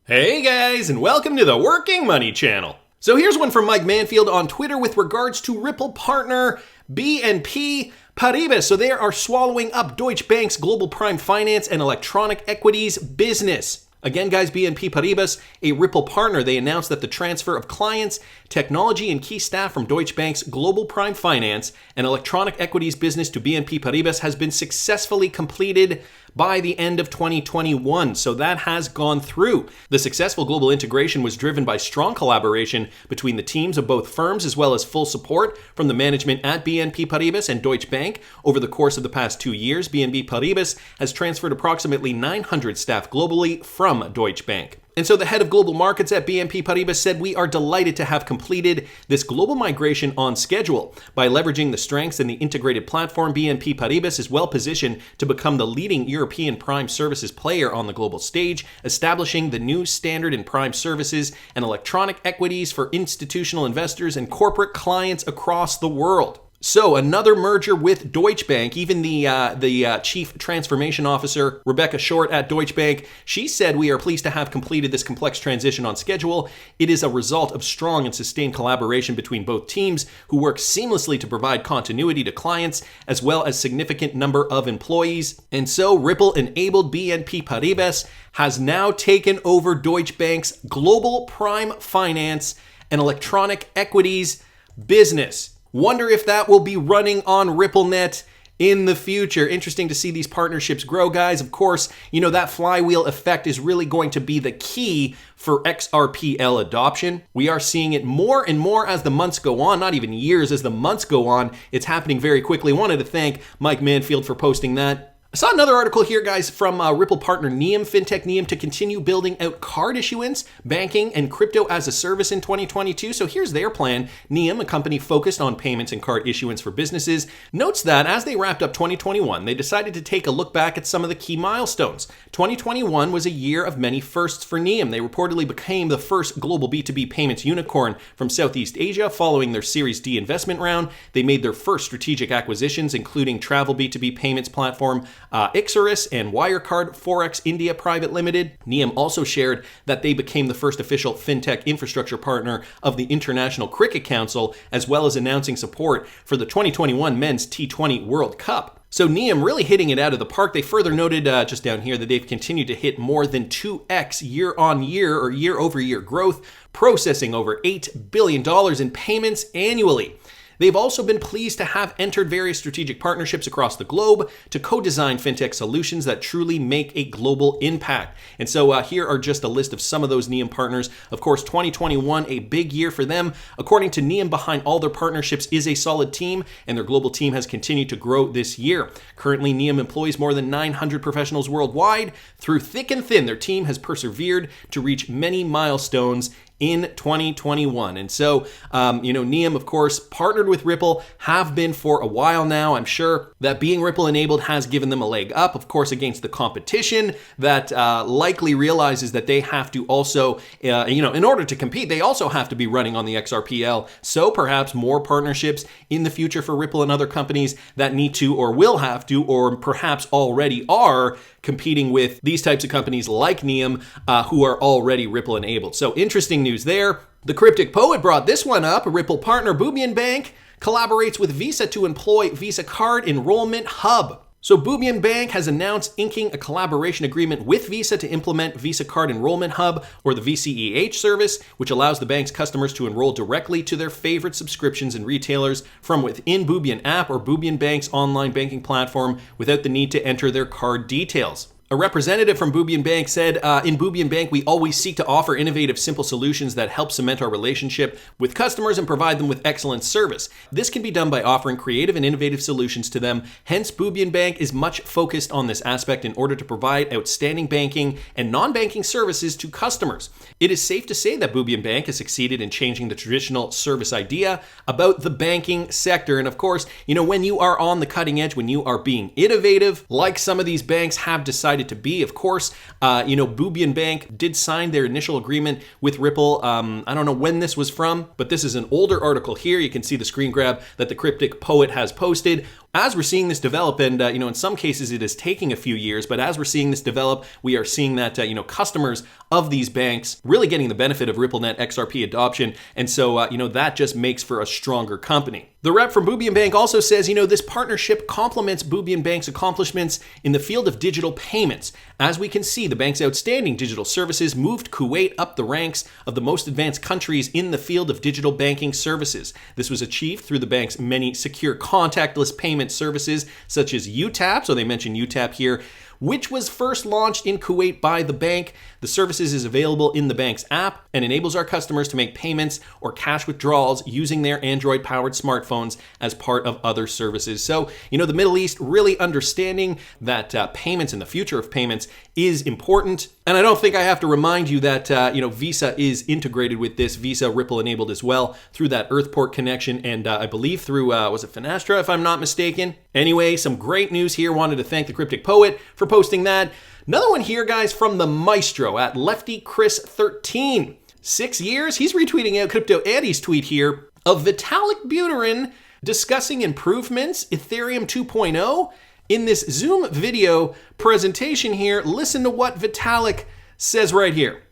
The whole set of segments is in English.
Hey guys, and welcome to the Working Money channel. So here's one from Mike Manfield on Twitter with regards to Ripple partner BNP Paribas. So they are swallowing up Deutsche Bank's global prime finance and electronic equities business. Again, guys, BNP Paribas, a Ripple partner, they announced that the transfer of clients, technology, and key staff from Deutsche Bank's global prime finance and electronic equities business to BNP Paribas has been successfully completed by the end of 2021. So that has gone through. The successful global integration was driven by strong collaboration between the teams of both firms, as well as full support from the management at BNP Paribas and Deutsche Bank. Over the course of the past 2 years, BNP Paribas has transferred approximately 900 staff globally from Deutsche Bank. And so the head of global markets at BNP Paribas said, "We are delighted to have completed this global migration on schedule. By leveraging the strengths in the integrated platform, BNP Paribas is well positioned to become the leading European prime services player on the global stage, establishing the new standard in prime services and electronic equities for institutional investors and corporate clients across the world." So another merger with Deutsche Bank. Even the chief transformation officer, Rebecca Short at Deutsche Bank, she said, "We are pleased to have completed this complex transition on schedule. It is a result of strong and sustained collaboration between both teams who work seamlessly to provide continuity to clients as well as significant number of employees." And so Ripple-enabled BNP Paribas has now taken over Deutsche Bank's global prime finance and electronic equities business. Wonder if that will be running on RippleNet in the future. Interesting to see these partnerships grow, guys. Of course, you know, that flywheel effect is really going to be the key for XRPL adoption. We are seeing it more and more as the months go on, not even years, as the months go on. It's happening very quickly. Wanted to thank Mike Manfield for posting that. I saw another article here, guys, from Ripple partner NIOM, fintech NIOM, to continue building out card issuance, banking, and crypto as a service in 2022. So here's their plan. NIOM, a company focused on payments and card issuance for businesses, notes that as they wrapped up 2021, they decided to take a look back at some of the key milestones. 2021 was a year of many firsts for NIOM. They reportedly became the first global B2B payments unicorn from Southeast Asia following their Series D investment round. They made their first strategic acquisitions, including travel B2B payments platform XRP and Wirecard Forex India Private Limited. NIOM also shared that they became the first official fintech infrastructure partner of the International Cricket Council, as well as announcing support for the 2021 Men's T20 World Cup. So NIOM really hitting it out of the park. They further noted just down here that they've continued to hit more than 2x year-on-year or year-over-year growth, processing over $8 billion in payments annually. They've also been pleased to have entered various strategic partnerships across the globe to co-design fintech solutions that truly make a global impact. And so here are just a list of some of those NIOM partners. Of course, 2021, a big year for them. According to NIOM, behind all their partnerships is a solid team, and their global team has continued to grow this year. Currently, NIOM employs more than 900 professionals worldwide. Through thick and thin, their team has persevered to reach many milestones in 2021. And so, NIOM, of course, partnered with Ripple, have been for a while now. I'm sure that being Ripple enabled has given them a leg up, of course, against the competition that likely realizes that they have to also, in order to compete, they also have to be running on the XRPL. So perhaps more partnerships in the future for Ripple and other companies that need to or will have to, or perhaps already are competing with these types of companies like NIOM who are already Ripple enabled. So interesting news there. The Cryptic Poet brought this one up. A Ripple partner, Boobian Bank, collaborates with Visa to employ Visa Card Enrollment Hub. So Boobian Bank has announced inking a collaboration agreement with Visa to implement Visa Card Enrollment Hub, or the VCEH service, which allows the bank's customers to enroll directly to their favorite subscriptions and retailers from within Boobian app or Boobian Bank's online banking platform without the need to enter their card details. A representative from Boobian Bank said, in Boobian Bank, we always seek to offer innovative, simple solutions that help cement our relationship with customers and provide them with excellent service. This can be done by offering creative and innovative solutions to them. Hence, Boobian Bank is much focused on this aspect in order to provide outstanding banking and non-banking services to customers. It is safe to say that Boobian Bank has succeeded in changing the traditional service idea about the banking sector. And of course, when you are on the cutting edge, when you are being innovative, like some of these banks have decided to be, of course, Boobian Bank did sign their initial agreement with Ripple. I don't know when this was from, but this is an older article here. You can see the screen grab that the Cryptic Poet has posted. as we're seeing this develop, and in some cases it is taking a few years, but as we're seeing this develop, we are seeing that customers of these banks really getting the benefit of RippleNet XRP adoption, and so that just makes for a stronger company. The rep from Boobian Bank also says, this partnership complements Boobian Bank's accomplishments in the field of digital payments. As we can see, the bank's outstanding digital services moved Kuwait up the ranks of the most advanced countries in the field of digital banking services. This was achieved through the bank's many secure contactless payment services, such as UTAP, so they mention UTAP here, which was first launched in Kuwait by the bank. The services is available in the bank's app and enables our customers to make payments or cash withdrawals using their Android-powered smartphones as part of other services. So, the Middle East really understanding that payments and the future of payments is important. And I don't think I have to remind you that, Visa is integrated with this. Visa Ripple enabled as well through that Earthport connection, and I believe through, was it Finastra, if I'm not mistaken? Anyway, some great news here. Wanted to thank the Cryptic Poet for posting that. Another one here, guys, from the Maestro at Lefty Chris 13. 6 years? He's retweeting out Crypto Andy's tweet here of Vitalik Buterin discussing improvements, Ethereum 2.0. In this Zoom video presentation here, listen to what Vitalik says right here.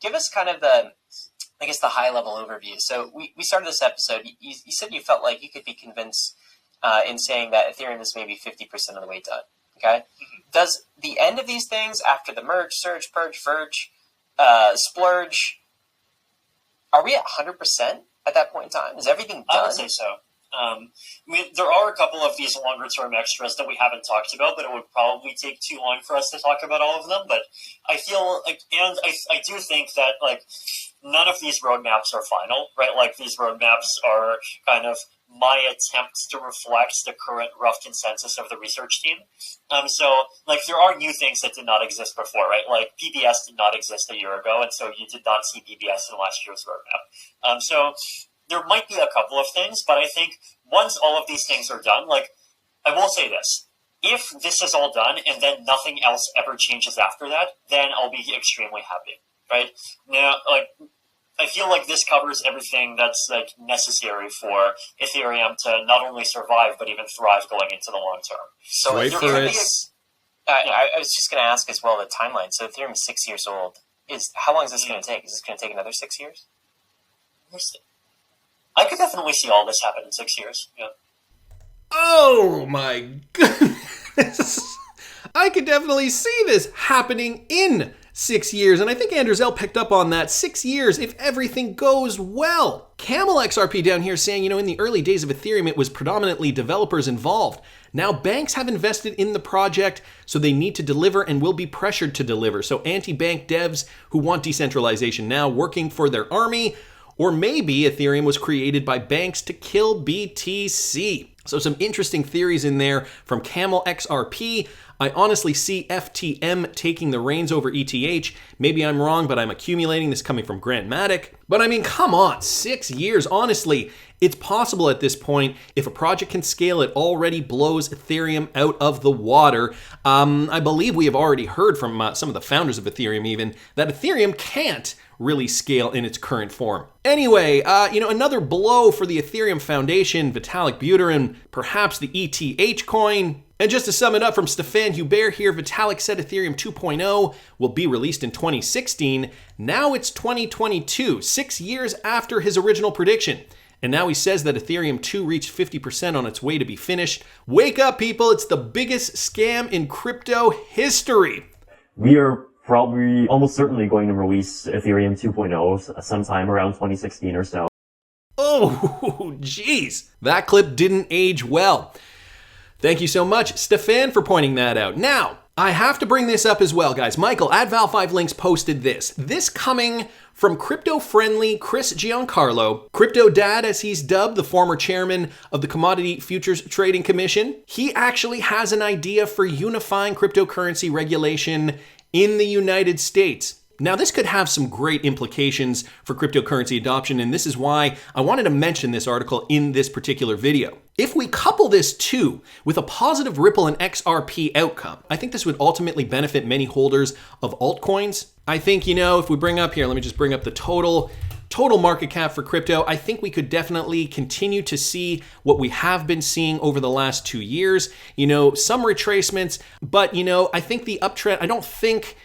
Give us kind of the high-level overview. So we started this episode. You said you felt like you could be convinced in saying that Ethereum is maybe 50% of the way done. Okay? Mm-hmm. Does the end of these things, after the merge, surge, purge, verge, splurge, are we at 100% at that point in time? Is everything done? I would say so. There are a couple of these longer-term extras that we haven't talked about, but it would probably take too long for us to talk about all of them. But I feel like, and I do think that, none of these roadmaps are final, right? Like, these roadmaps are kind of my attempt to reflect the current rough consensus of the research team. There are new things that did not exist before, right? Like, PBS did not exist a year ago, and so you did not see PBS in last year's roadmap. There might be a couple of things, but I think once all of these things are done, I will say this. If this is all done and then nothing else ever changes after that, then I'll be extremely happy, right? Now, I feel like this covers everything that's necessary for Ethereum to not only survive, but even thrive going into the long term. So wait for it. I was just going to ask as well the timeline. So Ethereum is 6 years old. How long is this going to take? Is this going to take another 6 years? I could definitely see all this happen in 6 years. Yeah. Oh my goodness. I could definitely see this happening in 6 years. And I think Andrezel picked up on that. 6 years if everything goes well. Camel XRP down here saying, in the early days of Ethereum, it was predominantly developers involved. Now banks have invested in the project, so they need to deliver and will be pressured to deliver. So anti-bank devs who want decentralization now working for their army. Or maybe Ethereum was created by banks to kill BTC. So some interesting theories in there from Camel XRP. I honestly see FTM taking the reins over ETH. Maybe I'm wrong, but I'm accumulating this coming from Grant Matic. But I mean, come on, 6 years. Honestly, it's possible at this point. If a project can scale, it already blows Ethereum out of the water. I believe we have already heard from some of the founders of Ethereum even that Ethereum can't really scale in its current form. Anyway, another blow for the Ethereum Foundation, Vitalik Buterin, perhaps the ETH coin. And just to sum it up from Stefan Hubert here, Vitalik said Ethereum 2.0 will be released in 2016. Now it's 2022, 6 years after his original prediction. And now he says that Ethereum 2 reached 50% on its way to be finished. Wake up, people. It's the biggest scam in crypto history. We are probably almost certainly going to release Ethereum 2.0 sometime around 2016 or so. Oh, geez. That clip didn't age well. Thank you so much, Stefan, for pointing that out. Now, I have to bring this up as well, guys. Michael at Val5Links posted this. This coming from crypto-friendly Chris Giancarlo, Crypto Dad as he's dubbed, the former chairman of the Commodity Futures Trading Commission. He actually has an idea for unifying cryptocurrency regulation in the United States. Now, this could have some great implications for cryptocurrency adoption, and this is why I wanted to mention this article in this particular video. If we couple this too with a positive Ripple and XRP outcome, I think this would ultimately benefit many holders of altcoins. I think, if we bring up here, let me just bring up the total total market cap for crypto, I think we could definitely continue to see what we have been seeing over the last 2 years. Some retracements, but I think the uptrend, I don't think,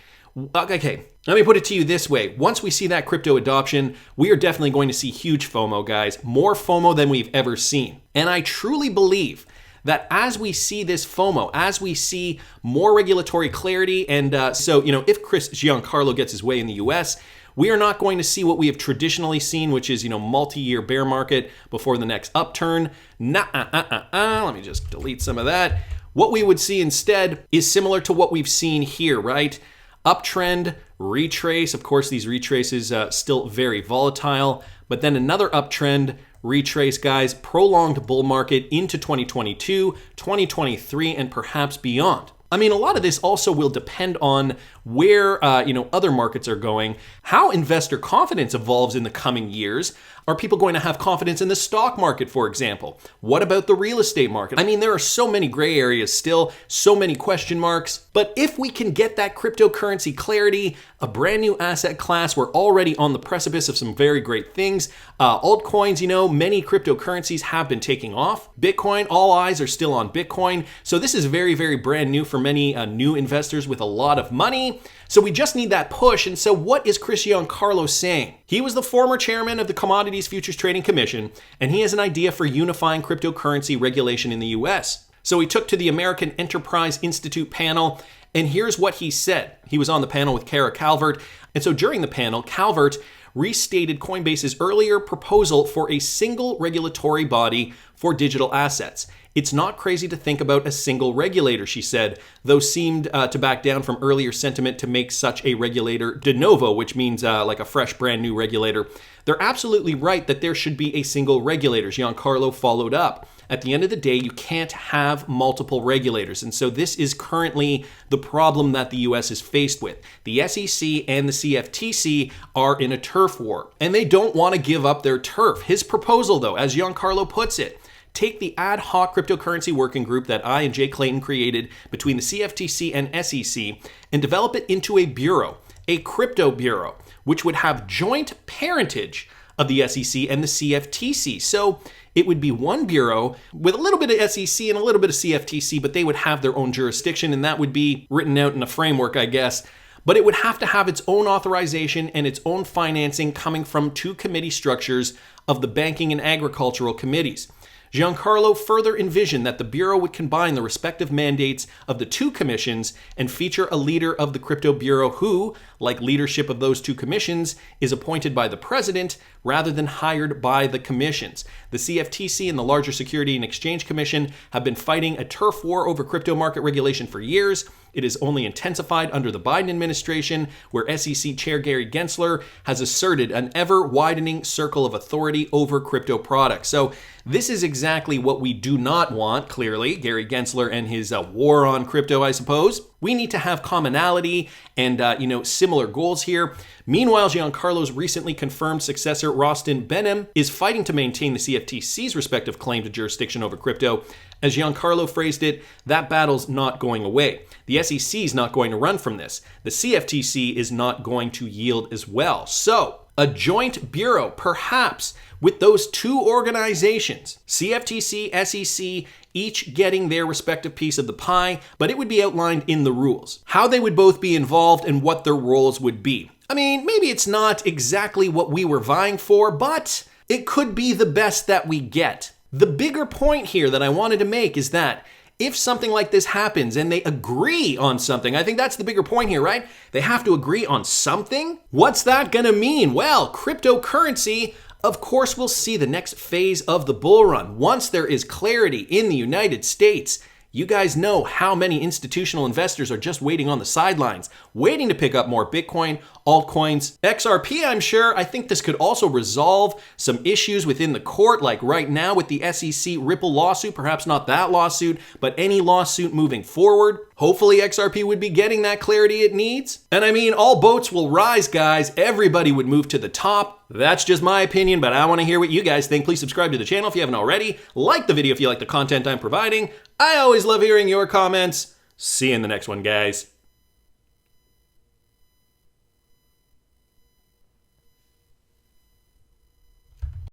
okay, let me put it to you this way. Once we see that crypto adoption, we are definitely going to see huge FOMO, guys. More FOMO than we've ever seen. And I truly believe that as we see this FOMO, as we see more regulatory clarity, and if Chris Giancarlo gets his way in the US, we are not going to see what we have traditionally seen, which is, multi-year bear market before the next upturn. Let me just delete some of that. What we would see instead is similar to what we've seen here, right? Uptrend, retrace. Of course, these retraces still very volatile, but then another uptrend, retrace, guys, prolonged bull market into 2022, 2023, and perhaps beyond. I mean, a lot of this also will depend on where, other markets are going, how investor confidence evolves in the coming years. Are people going to have confidence in the stock market, for example? What about the real estate market? I mean, there are so many gray areas still, so many question marks. But if we can get that cryptocurrency clarity, a brand new asset class, we're already on the precipice of some very great things. Altcoins, many cryptocurrencies have been taking off. Bitcoin, all eyes are still on Bitcoin. So this is very, very brand new for many new investors with a lot of money. So we just need that push. And so what is Chris Giancarlo saying? He was the former chairman of the Commodities Futures Trading Commission, and he has an idea for unifying cryptocurrency regulation in the US. So he took to the American Enterprise Institute panel, and here's what he said. He was on the panel with Kara Calvert. And so during the panel, Calvert restated Coinbase's earlier proposal for a single regulatory body for digital assets. It's not crazy to think about a single regulator, she said, though seemed to back down from earlier sentiment to make such a regulator de novo, which means like a fresh, brand new regulator. They're absolutely right that there should be a single regulator, Giancarlo followed up. At the end of the day, you can't have multiple regulators. And so this is currently the problem that the US is faced with. The SEC and the CFTC are in a turf war, and they don't want to give up their turf. His proposal, though, as Giancarlo puts it, take the ad hoc cryptocurrency working group that I and Jay Clayton created between the CFTC and SEC and develop it into a bureau, a crypto bureau, which would have joint parentage of the SEC and the CFTC. So it would be one bureau with a little bit of SEC and a little bit of CFTC, but they would have their own jurisdiction, and that would be written out in a framework, I guess. But it would have to have its own authorization and its own financing coming from two committee structures of the banking and agricultural committees. Giancarlo further envisioned that the Bureau would combine the respective mandates of the two commissions and feature a leader of the Crypto Bureau who, like leadership of those two commissions, is appointed by the president rather than hired by the commissions. The CFTC and the larger Security and Exchange Commission have been fighting a turf war over crypto market regulation for years. It is only intensified under the Biden administration, where SEC Chair Gary Gensler has asserted an ever-widening circle of authority over crypto products. So this is exactly what we do not want, clearly, Gary Gensler and his war on crypto, I suppose. We need to have commonality and, similar goals here. Meanwhile, Giancarlo's recently confirmed successor, Rostin Benem, is fighting to maintain the CFTC's respective claim to jurisdiction over crypto. As Giancarlo phrased it, that battle's not going away. The SEC is not going to run from this. The CFTC is not going to yield as well. So, a joint bureau, perhaps, with those two organizations, CFTC, SEC, each getting their respective piece of the pie, but it would be outlined in the rules. How they would both be involved and what their roles would be. I mean, maybe it's not exactly what we were vying for, but it could be the best that we get. The bigger point here that I wanted to make is that if something like this happens and they agree on something, I think that's the bigger point here, right? They have to agree on something. What's that gonna mean? Well, cryptocurrency, of course, will see the next phase of the bull run. Once there is clarity in the United States, you guys know how many institutional investors are just waiting on the sidelines, waiting to pick up more Bitcoin, altcoins, XRP, I'm sure. I think this could also resolve some issues within the court, like right now with the SEC Ripple lawsuit, perhaps not that lawsuit, but any lawsuit moving forward. Hopefully XRP would be getting that clarity it needs. And I mean, all boats will rise, guys. Everybody would move to the top. That's just my opinion, but I want to hear what you guys think. Please subscribe to the channel if you haven't already. Like the video if you like the content I'm providing. I always love hearing your comments. See you in the next one, guys.